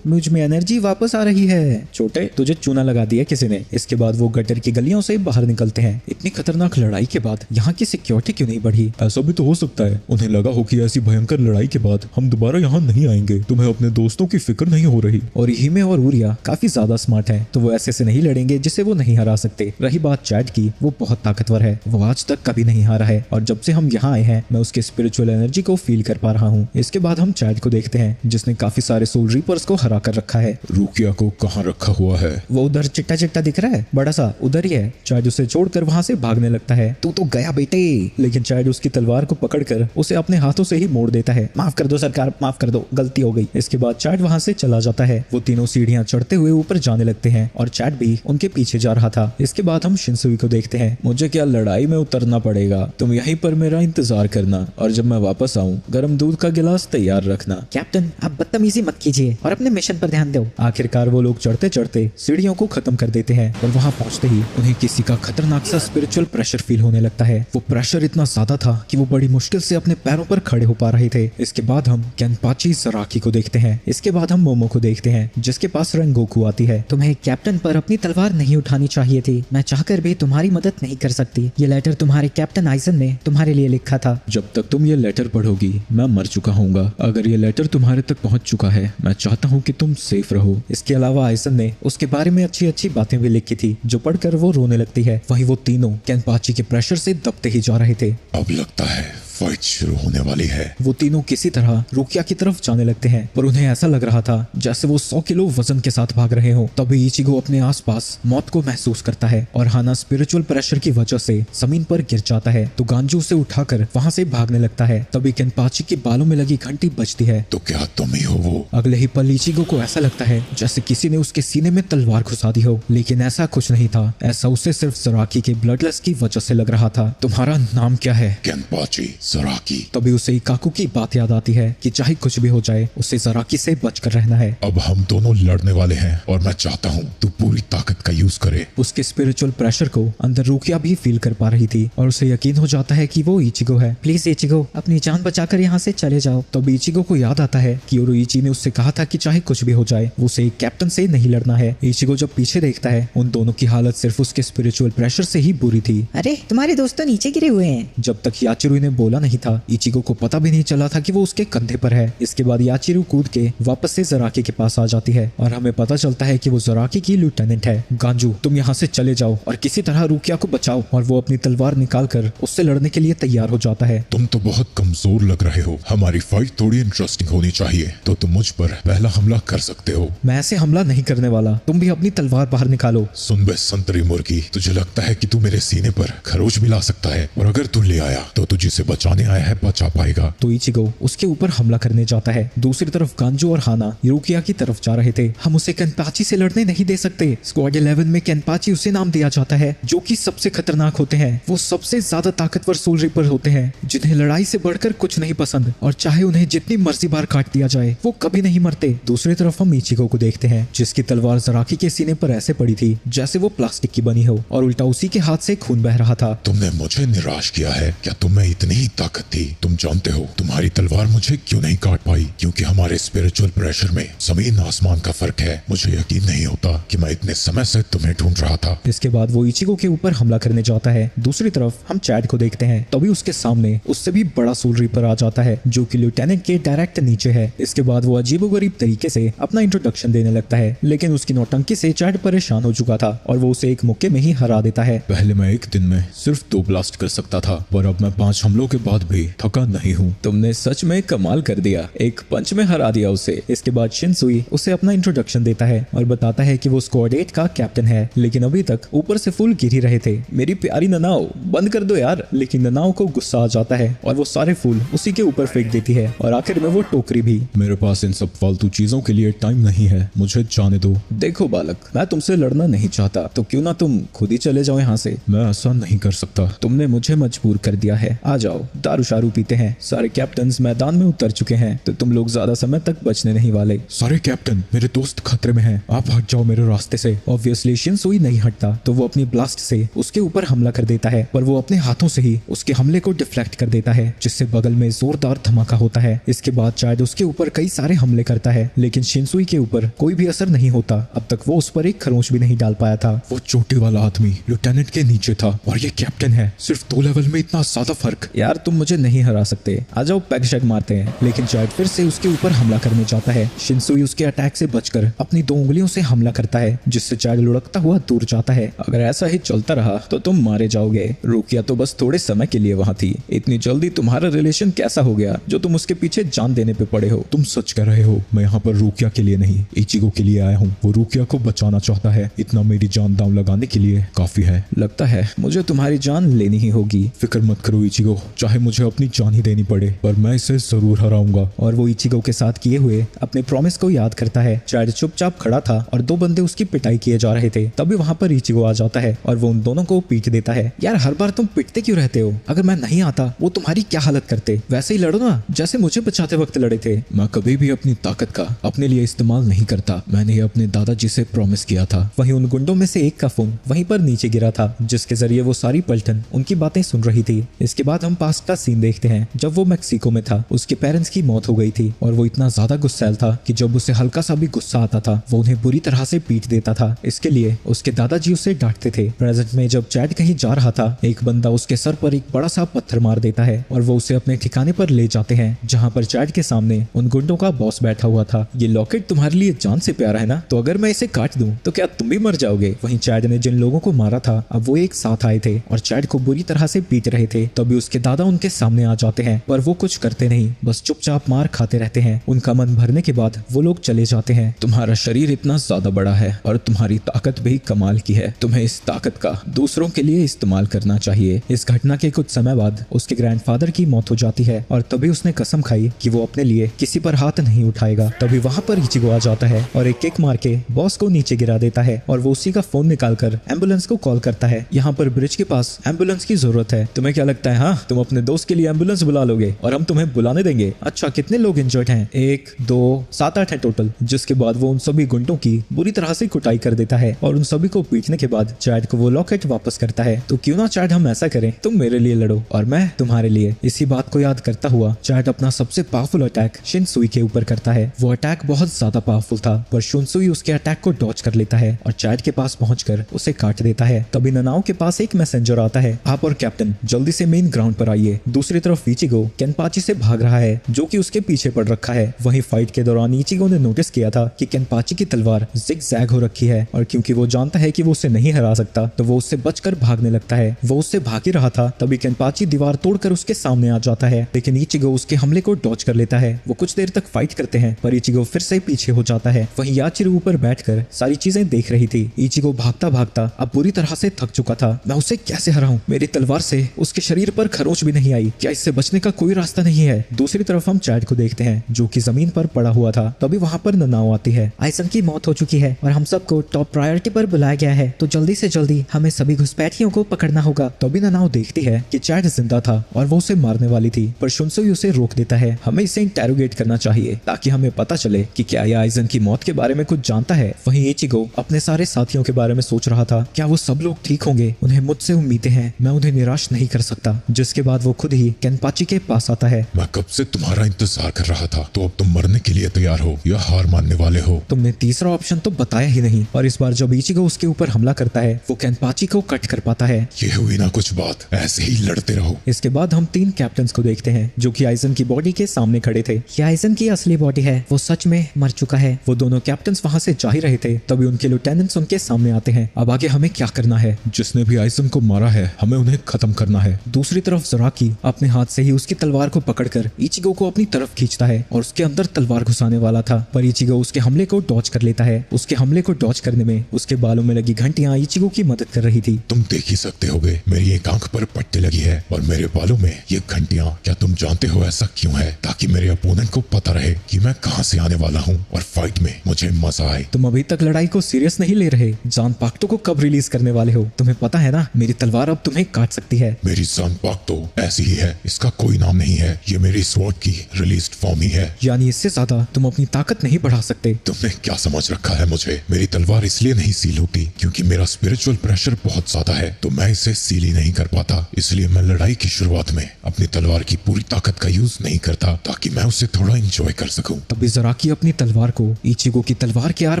मुझ में एनर्जी वापस आ रही है। छोटे, तुझे चूना लगा दिया किसी ने। इसके बाद वो गटर की गलियों से बाहर निकलते हैं। इतनी खतरनाक लड़ाई के बाद यहाँ की सिक्योरिटी क्यों नहीं बढ़ी? ऐसा भी तो हो सकता है उन्हें लगा हो कि ऐसी भयंकर लड़ाई के बाद हम दोबारा यहाँ नहीं आएंगे। तुम्हें अपने दोस्तों की फिक्र नहीं हो रही? और हिमे और उरिया काफी ज्यादा स्मार्ट है तो वो ऐसे से नहीं लड़ेंगे जिसे वो नहीं हरा सकते। रही बात चैड की, वो बहुत ताकतवर है, वो आज तक कभी नहीं हारा है और जब से हम यहाँ आए हैं मैं उसके स्पिरिचुअल एनर्जी को फील कर पा रहा हूँ। इसके बाद हम चैड को देखते हैं जिसने काफी सारे सोल रीपर्स को हरा कर रखा है। रुकिया को कहाँ रखा हुआ है? वो उधर चिट्टा चिट्टा दिख रहा है, बड़ा सा, उधर ही है। चैड उसे छोड़कर वहाँ से भागने लगता है। तू तो गया बेटे। लेकिन चैड उसकी तलवार को पकड़कर उसे अपने हाथों से ही मोड़ देता है। माफ कर दो सरकार, माफ कर दो, गलती हो गई। इसके बाद चैड वहाँ से चला जाता है। वो तीनों सीढ़ियाँ चढ़ते हुए ऊपर जाने लगते हैं और चैड भी उनके पीछे जा रहा था। इसके बाद हम शिनसुई को देखते हैं। मुझे क्या लड़ाई में उतरना पड़ेगा? तुम यहीं पर मेरा इंतजार करना और जब मैं वापस आऊँ गर्म दूध का गिलास तैयार रखना। कैप्टन, आप बदतमीजी मत कीजिए और अपने मिशन पर ध्यान दो। आखिरकार वो लोग चढ़ते चढ़ते सीढ़ियों को खत्म कर देते हैं और वहाँ पहुँचते ही उन्हें किसी का खतरनाक सा स्पिरिचुअल प्रेशर फील होने लगता है। वो प्रेशर इतना ज्यादा था कि वो बड़ी मुश्किल से अपने पैरों पर खड़े हो पा रहे थे। इसके बाद हम केनपाची सराकी को देखते हैं। इसके बाद हम मोमो को देखते हैं जिसके पास रेंगोकू आती है। तुम्हें कैप्टन पर अपनी तलवार नहीं उठानी चाहिए थी। मैं चाहकर भी तुम्हारी मदद नहीं कर सकती। ये लेटर तुम्हारे कैप्टन आइजन ने तुम्हारे लिए लिखा था। जब तक तुम ये लेटर पढ़ोगी मैं मर चुका हूँगा। अगर ये लेटर तुम्हारे तक पहुँच चुका है मैं चाहता हूँ कि तुम सेफ रहो। इसके अलावा आइजन ने उसके बारे में अच्छी अच्छी बातें भी लिखी थी जो पढ़कर वो रोने लगती है। वहीं वो तीनों केनपाची के प्रेशर से दबते ही जा रहे थे। अब लगता है फाइट शुरू होने वाली है। वो तीनों किसी तरह रुकिया की तरफ जाने लगते हैं, पर उन्हें ऐसा लग रहा था जैसे वो 100 किलो वजन के साथ भाग रहे हो। तभी इचिगो अपने आसपास मौत को महसूस करता है और हाना स्पिरिचुअल प्रेशर की वजह से जमीन पर गिर जाता है तो गांजू उसे उठाकर वहाँ से भागने लगता है। तभी केनपाची के बालों में लगी घंटी बजती है। तो क्या तुम ही हो वो? अगले ही पल इचिगो को ऐसा लगता है जैसे किसी ने उसके सीने में तलवार घुसा दी हो, लेकिन ऐसा कुछ नहीं था। ऐसा उसे सिर्फ जराकी के ब्लडलेस की वजह से लग रहा था। तुम्हारा नाम क्या है? केनपाची जराकी। तभी उसे इकाकू की बात याद आती है कि चाहे कुछ भी हो जाए उसे जराकी से बचकर रहना है। अब हम दोनों लड़ने वाले हैं और मैं चाहता हूँ तू पूरी ताकत का यूज करे। उसके स्पिरिचुअल प्रेशर को अंदर रुकिया भी फील कर पा रही थी और उसे यकीन हो जाता है कि वो इचिगो है। प्लीज इचिगो, अपनी जान बचाकर यहाँ से चले जाओ। तब इचिगो को याद आता है कि ओरोइची ने उससे कहा था कि चाहे कुछ भी हो जाए उसे एक कैप्टन से नहीं लड़ना है। इचिगो जब पीछे देखता है उन दोनों की हालत सिर्फ उसके स्पिरिचुअल प्रेशर से ही बुरी थी। अरे तुम्हारे दोस्त तो नीचे गिरे हुए हैं। जब तक याचिरू ने बोला नहीं था इचिगो को पता भी नहीं चला था कि वो उसके कंधे पर है। इसके बाद याचिरू कूद के वापस से जराकी के पास आ जाती है और हमें पता चलता है कि वो जराकी की लेफ्टिनेंट है। गांजू, तुम यहाँ से चले जाओ और किसी तरह रुकिया को बचाओ। और वो अपनी तलवार निकालकर उससे लड़ने के लिए तैयार हो जाता है। तुम तो बहुत कमजोर लग रहे हो, हमारी फाइट थोड़ी इंटरेस्टिंग होनी चाहिए, तो तुम मुझ पर पहला हमला कर सकते हो। मैं ऐसे हमला नहीं करने वाला, तुम भी अपनी तलवार बाहर निकालो। सुन बे संतरी मुर्गी, तुझे लगता है कि तू मेरे सीने पर खरोच मिला सकता है, और अगर तू ले आया तो तू जिसे बचाने आया है बचा पाएगा। तो इचिगो उसके ऊपर हमला करने जाता है। दूसरी तरफ गांजू और हाना रुकिया की तरफ जा रहे थे। हम उसे केनपाची से लड़ने नहीं दे सकते। स्क्वाड 11 में केनपाची उसे नाम दिया जाता है जो कि सबसे खतरनाक होते हैं। वो सबसे ज्यादा ताकतवर सोल रिपर होते हैं जिन्हें लड़ाई से बढ़कर कुछ नहीं पसंद, और चाहे उन्हें जितनी मर्जी बार काट दिया जाए वो कभी नहीं मरते। दूसरी तरफ हम इचिगो को देखते हैं जिसकी तलवार जराकी के सीने पर ऐसे पड़ी थी जैसे वो प्लास्टिक की बनी हो, और उल्टा उसी के हाथ से खून बह रहा था। तुमने मुझे निराश किया है। क्या तुम में इतनी ही ताकत थी? तुम जानते हो तुम्हारी तलवार मुझे क्यों नहीं काट पाई? क्योंकि हमारे स्पिरिचुअल प्रेशर में जमीन आसमान का फर्क है। मुझे यकीन नहीं होता कि मैं इतने समय से तुम्हें ढूंढ रहा था। इसके बाद वो इचिगो के ऊपर हमला करने जाता है। दूसरी तरफ हम चैड को देखते हैं। तभी उसके सामने उससे भी बड़ा सोल रिपर आ जाता है जो कि लेफ्टिनेंट के डायरेक्ट नीचे है। इसके बाद वो अजीबोगरीब तरीके से अपना इंट्रोडक्शन देने लगता है, लेकिन उसकी नौटंकी से चैड परेशान हो चुका था और वो उसे एक मुक्के में ही हरा देता है। पहले मैं एक दिन में सिर्फ 2 ब्लास्ट कर सकता था, पर अब मैं 5 हमलों के बाद भी थका नहीं हूँ। तुमने सच में कमाल कर दिया, एक पंच में हरा दिया उसे। इसके बाद शिनसुई उसे अपना इंट्रोडक्शन देता है और बताता है कि वो स्क्वाड 8 का कैप्टन है, लेकिन अभी तक ऊपर से फूल गिर ही रहे थे। मेरी प्यारी ननाओ, बंद कर दो यार। लेकिन ननाओ को गुस्सा आ जाता है और वो सारे फूल उसी के ऊपर फेंक देती है, और आखिर में वो टोकरी भी। मेरे पास इन सब फालतू चीजों के लिए टाइम नहीं है, मुझे जाने दो। देखो बालक, मैं तुमसे लड़ना नहीं चाहता, तो क्यों ना तुम खुद ही चले जाओ यहाँ से। मैं ऐसा नहीं कर सकता। तुमने मुझे मजबूर कर दिया है। आ जाओ, दारू शारू पीते हैं। सारे कैप्टन्स मैदान में उतर चुके हैं, तो तुम लोग ज्यादा समय तक बचने नहीं वाले। सारे कैप्टन, मेरे दोस्त खतरे में हैं, आप हट जाओ मेरे रास्ते से। ऑब्वियसली शिनसुई नहीं हटता, तो वो अपनी ब्लास्ट से उसके ऊपर हमला कर देता है, पर वो अपने हाथों से ही उसके हमले को डिफ्लेक्ट कर देता है, जिससे बगल में जोरदार धमाका होता है। इसके बाद शायद उसके ऊपर कई सारे हमले करता है, लेकिन शिनसुई के ऊपर कोई भी असर नहीं होता। अब तक वो उस पर एक खरोंच भी नहीं डाल पाया था। वो चोटी वाला आदमी लेफ्टिनेंट के नीचे था और ये कैप्टन है। सिर्फ 2 लेवल में इतना ज्यादा फर्क। यार तुम मुझे नहीं हरा सकते, आ जाओ पैग शैग मारते हैं। लेकिन शायद फिर से उसके ऊपर हमला करने जाता है। शिनसुई उसके अटैक से बचकर अपनी 2 उंगलियों से हमला करता है, जिससे चाइल्ड लुढ़कता हुआ दूर जाता है। अगर ऐसा ही चलता रहा तो तुम मारे जाओगे। रुकिया तो बस थोड़े समय के लिए वहाँ थी। इतनी जल्दी तुम्हारा रिलेशन कैसा हो गया जो तुम उसके पीछे जान देने पे पड़े हो? तुम सच कह रहे हो। मैं यहाँ पर रुकिया के लिए नहीं, इचिगो के लिए आया हूँ। वो रुकिया को बचाना चाहता है। इतना मेरी जान दांव लगाने के लिए काफी है। लगता है मुझे तुम्हारी जान लेनी ही होगी। फिक्र मत करो इचिगो, चाहे मुझे अपनी जान ही देनी पड़े, पर मैं इसे जरूर हराऊंगा। और वो इचिगो के साथ किए हुए अपने प्रॉमिस को याद करता है। चाइल्ड चुपचाप खड़ा था और 2 बंदे उसकी पिटाई किए जा रहे थे। तभी वहाँ पर इचिगो आ जाता है और वो उन दोनों को पीट देता है। यार हर बार तुम पिटते क्यों रहते हो? अगर मैं नहीं आता वो तुम्हारी क्या हालत करते? वैसे ही लड़ो ना जैसे मुझे बचाते वक्त लड़े थे। मैं कभी भी अपनी ताकत का अपने लिए इस्तेमाल नहीं करता। मैंने ये अपने दादाजी से प्रॉमिस किया था। वहीं उन गुंडों में से एक का फोन वहीं पर नीचे गिरा था, जिसके जरिए वो सारी पलटन उनकी बातें सुन रही थी। इसके बाद हम पास्ट का सीन देखते हैं जब वो मैक्सिको में था। उसके पेरेंट्स की मौत हो गई थी और वो इतना ज्यादा गुस्सैल था कि जब उसे हल्का सा भी गुस्सा आता था वो उन्हें बुरी तरह से पीट देता था। इसके लिए उसके दादाजी उसे डांटते थे। प्रेजेंट में जब चैड कहीं जा रहा था, एक बंदा उसके सर पर एक बड़ा सा पत्थर मार देता है और वो उसे अपने ठिकाने पर ले जाते हैं, जहाँ पर चैड के सामने उन गुंडों का बॉस बैठा हुआ था। ये लॉकेट तुम्हारे लिए जान से प्यारा है ना, तो अगर मैं इसे काट दूं तो क्या तुम भी मर जाओगे? वहीं चैड ने जिन लोगों को मारा था अब वो एक साथ आए थे और चैड को बुरी तरह से पीट रहे थे। तभी उसके दादा उनके सामने आ जाते हैं, पर वो कुछ करते नहीं, बस चुपचाप मार खाते रहते हैं। उनका मन भरने के बाद वो लोग चले जाते हैं। तुम्हारा शरीर इतना ज्यादा बड़ा है और तुम्हारी ताकत भी कमाल की है। तुम्हें इस ताकत का दूसरों के लिए इस्तेमाल करना चाहिए। इस घटना के कुछ समय बाद उसके ग्रैंडफादर की मौत हो जाती है और तभी उसने कसम खाई कि वो अपने लिए किसी पर हाथ नहीं उठाएगा। तभी वहाँ पर इचिगो आ जाता है और एक किक मार के बॉस को नीचे गिरा देता है और वो उसी का फोन निकालकर एम्बुलेंस को कॉल करता है। यहाँ पर ब्रिज के पास एम्बुलेंस की जरूरत है। तुम्हें क्या लगता है, हाँ तुम अपने दोस्त के लिए एम्बुलेंस बुला लोगे और हम तुम्हें बुलाने देंगे? अच्छा कितने लोग इंजर्ड हैं? 1 2 7 8 है टोटल। जिसके बाद वो उन सभी गुंडों की बुरी तरह से कुटाई कर देता है और उन सभी को पीटने के बाद चैड को वो लॉकेट वापस करता है। तो क्यों ना चैड हम ऐसा करें, तुम मेरे लिए लड़ो और मैं तुम्हारे लिए। इसी बात को याद करता हुआ चैड अपना सबसे पावरफुल अटैक शिनसुई के ऊपर करता है। वो अटैक बहुत ज्यादा पावरफुल था पर शिनसुई उसके अटैक को डॉज कर लेता है और चैड के पास पहुंचकर उसे काट देता है। तभी ननाओ के पास एक मैसेंजर आता है, आप और कैप्टन जल्दी से मेन ग्राउंड पर आइए। दूसरी तरफ इचिगो केनपाची से भाग रहा है जो कि उसके पीछे पड़ रखा है। वहीं फाइट के दौरान इचिगो ने नोटिस किया था कि केनपाची की तलवार जिग-जैग हो रखी है और क्योंकि वो जानता है कि वो उसे नहीं हरा सकता तो वो उससे बचकर भागने लगता है। वो उससे भाग ही रहा था तभी केनपाची दीवार तोड़कर उसके सामने आ जाता है, लेकिन इचिगो उसके हमले को डॉज कर लेता है। वो कुछ देर तक फाइट करते हैं पर इचिगो फिर से पीछे हो जाता है। वहीं याचिरो ऊपर बैठकर सारी चीजें देख रही थी। इचिगो भागता भागता अब बुरी तरह से थक चुका था। मैं उसे कैसे हराऊं? मेरी तलवार से उसके शरीर पर खरोंच भी नहीं आई। क्या इससे बचने का कोई रास्ता नहीं है? दूसरी तरफ हम चैड को देखते हैं जो कि जमीन पर पड़ा हुआ था। तभी वहाँ पर ननाओ आती है। आइसन की मौत हो चुकी है और हम सबको टॉप प्रायोरिटी पर बुलाया गया है, तो जल्दी से जल्दी हमें सभी घुसपैठियों को पकड़ना होगा। तभी ननाओ देखती है कि चैड जिंदा था और वो उसे मारने वाली थी, पर शिनसुई उसे रोक देता है। हमें इसे इंटेरोगेट करना चाहिए ताकि हमें पता चले कि क्या यह आइसन की मौत के बारे में कुछ जानता है। वहीं इचिगो अपने सारे साथियों के बारे में सोच रहा था, क्या वो सब लोग ठीक होंगे? उन्हें मुझसे उम्मीदें हैं, मैं उन्हें निराश नहीं कर सकता। जिसके बाद वो खुद ही केनपाची के पास आता है। मैं कब से तुम्हारा इंतजार कर रहा था, तो अब तुम मरने के लिए तैयार हो या हार मानने वाले हो? तुमने तीसरा ऑप्शन तो बताया ही नहीं। और इस बार जब इचिगो उसके ऊपर हमला करता है वो केनपाची को कट कर पाता है। ये हुई ना कुछ बात, ऐसे ही लड़ते रहो। इसके बाद हम 3 कैप्टन्स को देखते हैं जो कि आइसन की बॉडी के सामने खड़े थे। ये आइसन की असली बॉडी है, वो सच में मर चुका है। वो दोनों कैप्टन्स वहां से जा ही रहे थे तभी उनके लिeutenants उनके सामने आते हैं। अब आगे हमें क्या करना है? जिसने भी आइसन को मारा है हमें उन्हें खत्म करना है। दूसरी तरफ ज़राकी अपने हाथ से ही उसकी तलवार को पकड़कर इचिगो को अपनी तरफ खींचता है और उसके अंदर तलवार घुसाने वाला था, पर इचिगो उसके हमले को डॉज कर लेता है। उसके हमले को डॉज करने में उसके बालों में लगी घंटियां इचिगो की मदद कर रही थी। तुम देख ही सकते होगे मेरी एक आंख पर पट्टी लगी है और मेरे बालों में ये घंटियां। क्या तुम जानते हो ऐसा क्यों है? ताकि मेरे अपोनेंट को पता रहे कि मैं कहां से आने वाला हूं और फाइट में मुझे मजा आए। तुम अभी तक लड़ाई को सीरियस नहीं ले रहे। जानपाक्तो को कब रिलीज करने वाले हो? तुम्हें पता है ना मेरी तलवार अब तुम्हें काट सकती है। मेरी जानपाक्तो ऐसी ही है, इसका कोई नाम नहीं है। ये मेरी स्वॉर्ड की रिलीज्ड फॉर्म ही है। यानी इससे ज्यादा तुम अपनी ताकत नहीं बढ़ा सकते। तुमने क्या समझ रखा है मुझे? मेरी तलवार इसलिए नहीं सील होती क्योंकि मेरा स्पिरिचुअल प्रेशर बहुत ज्यादा है, तो मैं इसे सील ही नहीं कर पाता। इसलिए मैं लड़ाई की शुरुआत में अपनी तलवार की पूरी ताकत का यूज नहीं करता ताकि मैं उसे थोड़ा एंजॉय कर सकूं। तभी ज़राकी अपनी तलवार को इचिगो की तलवार के आर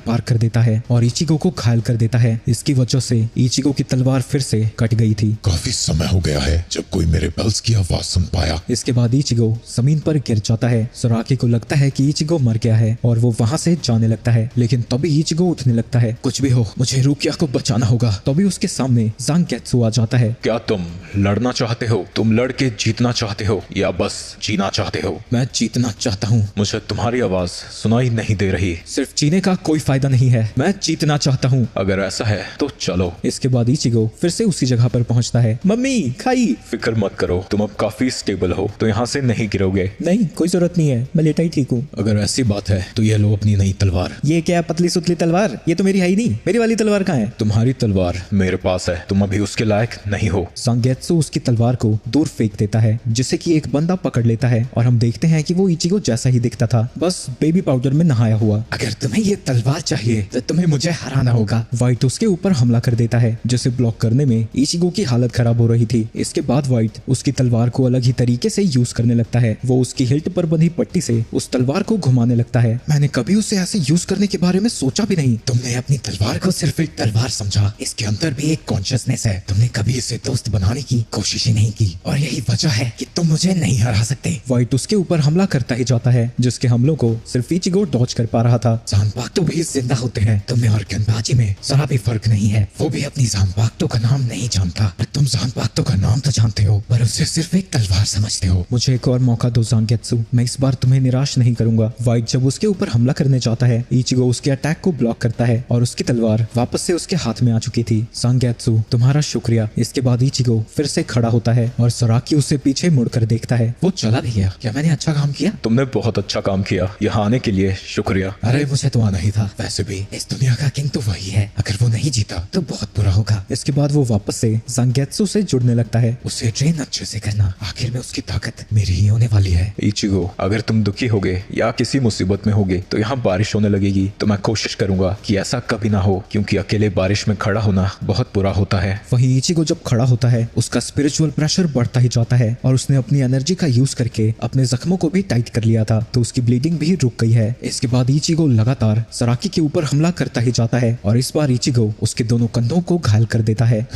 पार कर देता है और इचिगो को घायल कर देता है। इसकी वजह से इचिगो की तलवार फिर से कट गई थी। काफी समय हो गया है जब कोई मेरे बेल्स की आवाज सुन पाया। इसके बाद इचिगो जमीन पर गिर जाता है। ज़राकी को लगता है कि इचिगो मर गया है और वो वहाँ से जाने लगता है, लेकिन तभी इचिगो उठने लगता है। कुछ भी हो मुझे रुकिया को बचाना होगा। तभी उसके सामने ज़ांगेत्सु आ जाता है। क्या तुम लड़ना चाहते हो? तुम लड़के जीतना चाहते हो या बस जीना चाहते हो? मैं जीतना चाहता हूँ। मुझे तुम्हारी आवाज सुनाई नहीं दे रही। सिर्फ जीने का कोई फायदा नहीं है, मैं जीतना चाहता हूँ। अगर ऐसा है तो चलो। इसके बाद इचिगो फिर से उसी जगह पर पहुँचता है। मम्मी खाई। फिक्र मत करो, तुम अब काफी स्टेबल हो तो यहाँ से नहीं गिरोगे। नहीं कोई जरूरत नहीं है, मैं लेटा ही ठीक हूँ। अगर ऐसी बात है तो ये लो अपनी नई तलवार। ये क्या पतली सुतली तलवार? ये तो मेरी है ही नहीं। मेरी वाली तलवार कहाँ है? तुम्हारी तलवार मेरे पास है, तुम अभी उसके लायक नहीं हो। ज़ांगेत्सु उसकी तलवार को दूर फेंक देता है जिसे कि एक बंदा पकड़ लेता है और हम देखते हैं कि वो इचिगो जैसा ही दिखता था, बस बेबी पाउडर में नहाया हुआ। अगर तुम्हें ये तलवार चाहिए तो तुम्हें मुझे हराना होगा। व्हाइट उसके ऊपर हमला कर देता है जिसे ब्लॉक करने में इचिगो की हालत खराब हो रही थी। इसके बाद व्हाइट उसकी तलवार को अलग ही तरीके से यूज करने लगता है। वो उसकी हिल्ट पर बंधी पट्टी से उस तलवार को घुमाने लगता है। मैंने कभी उसे ऐसे यूज करने के बारे में सोचा भी नहीं। तुमने अपनी तलवार को सिर्फ एक तलवार समझा, इसके अंदर भी एक कॉन्शियसनेस है। तुमने कभी इसे दोस्त बनाने की कोशिश ही नहीं की और यही वजह है कि तुम मुझे नहीं हरा सकते। व्हाइट उसके ऊपर हमला करता ही जाता है जिसके हमलों को सिर्फ इचिगो डॉज कर पा रहा था। ज़ांगपाक्तो भी जिंदा होते हैं, तुम्हें और केनपाची में जरा भी फर्क नहीं है। वो भी अपनी ज़ांगपाक्तो का नाम नहीं जानता, पर तुम ज़ांगपाक्तो का नाम तो जानते हो, पर उस उसे सिर्फ एक तलवार समझते हो। मुझे एक और मौका दो ज़ांगेत्सु, मैं इस बार तुम्हें निराश नहीं करूंगा। वाइट जब उसके ऊपर हमला करने जाता है, इचिगो उसके अटैक को ब्लॉक करता है और उसकी तलवार वापस से उसके हाथ में आ चुकी थी। ज़ांगेत्सु, तुम्हारा शुक्रिया। इसके बाद इचिगो फिर से खड़ा होता है और सराकी उसे पीछे मुड़कर देखता है। वो चला भी गया। क्या मैंने अच्छा काम किया? तुमने बहुत अच्छा काम किया, यहाँ आने के लिए शुक्रिया। अरे मुझे तो आना ही था। वैसे भी इस दुनिया का किंग तो वही है, अगर वो नहीं जीता तो बहुत बुरा होगा। इसके बाद वो वापस से ज़ांगेत्सु से जुड़ने लगता है। उसे ट्रेन अच्छे से करना, आखिर में उसकी ताकत मेरी ही होने वाली है। इचिगो, अगर तुम दुखी होगे या किसी मुसीबत में होगे तो यहाँ बारिश होने लगेगी, तो मैं कोशिश करूंगा कि ऐसा कभी ना हो, क्योंकि अकेले बारिश में खड़ा होना बहुत बुरा होता है। वहीं इचिगो जब खड़ा होता है, उसका स्पिरिचुअल प्रेशर बढ़ता ही जाता है और उसने अपनी एनर्जी का यूज करके अपने जख्मों को भी टाइट कर लिया था, तो उसकी ब्लीडिंग भी रुक गई है। इसके बाद इचिगो लगातार सराकी के ऊपर हमला करता ही जाता है और इस बार इचिगो उसके दोनों कंधों को घायल कर देता है।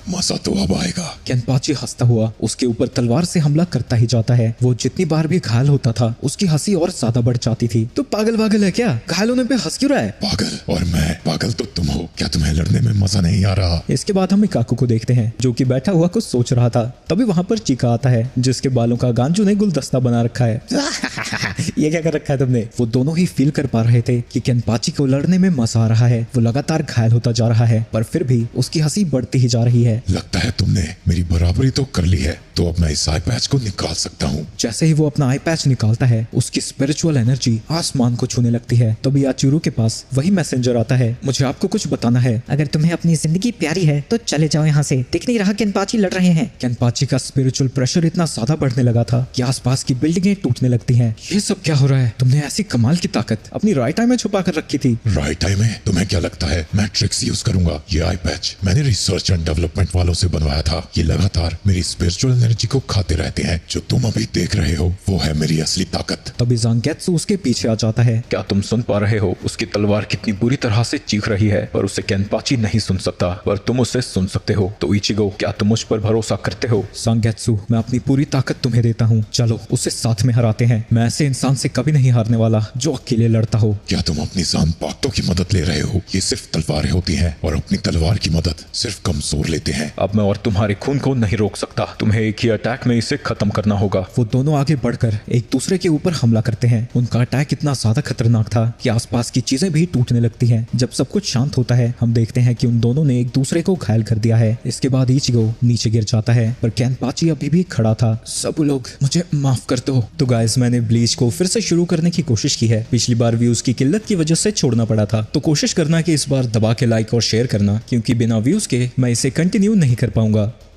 मजा तो अब आएगा। केनपाची हंसता हुआ उसके ऊपर तलवार से हमला करता ही जाता है। वो जितनी बार भी घायल होता था, उसकी हंसी और ज्यादा बढ़ जाती थी। तो पागल है क्या? घायल होने पे हंस क्यों रहा है? पागल और मैं पागल तो तुम हो। क्या तुम्हें लड़ने में मजा नहीं आ रहा? इसके बाद हम मिकाको को देखते हैं, जो कि बैठा हुआ कुछ सोच रहा था। तभी वहाँ पर चिका आता है, जिसके बालों का गांजू ने गुलदस्ता बना रखा है। ये क्या कर रखा है तुमने? वो दोनों ही फील कर पा रहे थे कि केनपाची को लड़ने में मजा आ रहा है। वो लगातार घायल होता जा रहा है, पर फिर भी उसकी हंसी बढ़ती ही जा रही है। लगता है तुमने मेरी बराबरी तो कर ली है, तो अब मैं इस आई पैच को निकाल सकता हूँ। जैसे ही वो अपना आई पैच निकालता है, उसकी स्पिरिचुअल एनर्जी आसमान को छूने लगती है। तभी याचुरू के पास वही मैसेंजर आता है, मुझे आपको कुछ बताना है। अगर तुम्हें अपनी जिंदगी प्यारी है तो चले जाओ यहाँ से। दिख नहीं रहा केनपाची लड़ रहे हैं। केनपाची का स्पिरिचुअल प्रेशर इतना ज्यादा बढ़ने लगा था कि आसपास की बिल्डिंगें टूटने लगती हैं। ये सब क्या हो रहा है? तुमने ऐसी कमाल की ताकत अपनी राइट आई में छुपा कर रखी थी। राइट आई में? तुम्हें क्या लगता है मैं ट्रिक्स यूज करूंगा? ये आई पैच मैंने रिसर्च एंड डेवलपमेंट वालों से बनवाया था। ये लगातार मेरी स्पिरिचुअल एनर्जी को खाते रहते हैं। जो तुम अभी देख रहे हो वो है मेरी असली ताकत। तभी ज़ांगेत्सु उसके पीछे आ जाता है। क्या तुम सुन पा रहे हो? उसकी तलवार कितनी बुरी तरह से चीख रही है, पर उसे केनपाची नहीं सुन सकता, पर तुम उसे सुन सकते हो। तो इचिगो, क्या तुम मुझ पर भरोसा करते हो? ज़ांगेत्सु, मैं अपनी पूरी ताकत तुम्हें देता हूँ। चलो उसे साथ में हराते हैं। मैं ऐसे इंसान से कभी नहीं हारने वाला जो अकेले लड़ता हो। क्या तुम अपनी जान पाक्तों की मदद ले रहे हो? ये सिर्फ तलवारें होती हैं और अपनी तलवार की मदद सिर्फ कमजोर लेते हैं। अब मैं और तुम्हारे खून को नहीं रोक सकता। तुम्हें एक ही अटैक में इसे खत्म करना होगा। वो दोनों आगे बढ़कर एक दूसरे के ऊपर हमला करते हैं। उनका अटैक इतना ज्यादा खतरनाक था कि आसपास की चीजें भी टूटने लगती हैं। जब सब कुछ शांत होता है, हम देखते हैं कि उन दोनों ने एक दूसरे को घायल कर दिया है। इसके बाद इचिगो नीचे गिर जाता है, पर केनपाची अभी भी खड़ा था। सब लोग मुझे माफ कर दो। तो गाइस, मैंने ब्लीच को फिर से शुरू करने की कोशिश की है। पिछली बार व्यूज की किल्लत की वजह से छोड़ना पड़ा था, तो कोशिश करना कि इस बार दबा के लाइक और शेयर करना, क्योंकि बिना व्यूज के मैं इसे कंटिन्यू नहीं कर पाऊंगा।